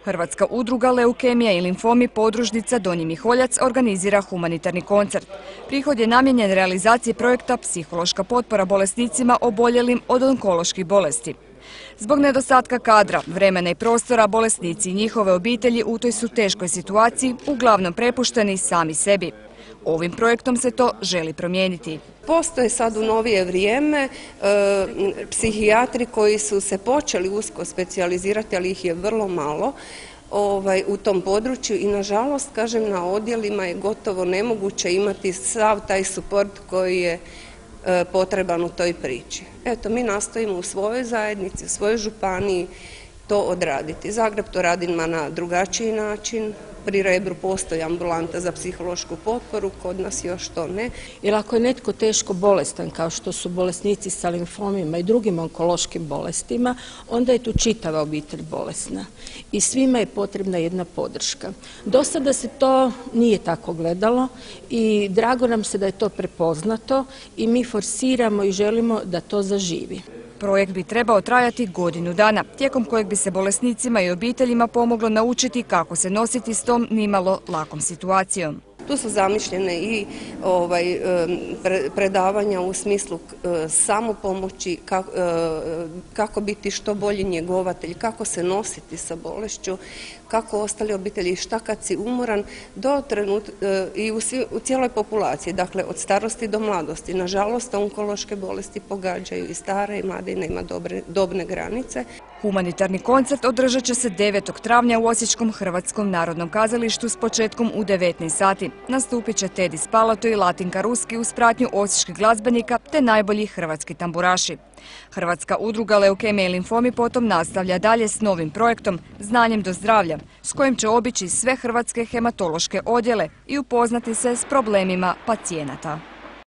Hrvatska udruga leukemija i limfomi podružnica Donji Miholjac organizira humanitarni koncert. Prihod je namijenjen realizaciji projekta Psihološka potpora bolesnicima oboljelim od onkoloških bolesti. Zbog nedostatka kadra, vremena i prostora, bolesnici i njihove obitelji u toj su teškoj situaciji uglavnom prepušteni sami sebi. Ovim projektom se to želi promijeniti. Postoje sad u novije vrijeme psihijatri koji su se počeli usko specijalizirati, ali ih je vrlo malo u tom području i nažalost, kažem, na odjelima je gotovo nemoguće imati sav taj suport koji je potreban u toj priči. Eto, mi nastojimo u svojoj zajednici, u svojoj županiji to odraditi. Zagreb to radi na drugačiji način. Pri Rebru postoji ambulanta za psihološku potporu, kod nas još to ne. Jer ako je netko teško bolestan, kao što su bolesnici sa limfomima i drugim onkološkim bolestima, onda je tu čitava obitelj bolesna i svima je potrebna jedna podrška. Do sada se to nije tako gledalo i drago nam se da je to prepoznato i mi forsiramo i želimo da to zaživi. Projekt bi trebao trajati godinu dana, tijekom kojeg bi se bolesnicima i obiteljima pomoglo naučiti kako se nositi s tom nimalo lakom situacijom. Tu su zamišljene i predavanja u smislu samopomoći, kako biti što bolji njegovatelj, kako se nositi sa bolešću, kako ostali obitelji, šta kad si umoran, do trenutka i u cijeloj populaciji, dakle od starosti do mladosti. Nažalost, onkološke bolesti pogađaju i stare i mlade i nema dobne granice. Humanitarni koncert održat će se 9. travnja u Osječkom Hrvatskom narodnom kazalištu s početkom u 19 sati. Nastupit će Tedi Spalato i Latinka Ruski uz pratnju osječkih glazbenika te najbolji hrvatski tamburaši. Hrvatska udruga leukemija i limfomi potom nastavlja dalje s novim projektom Znanjem do zdravlja, s kojim će obići sve hrvatske hematološke odjele i upoznati se s problemima pacijenata.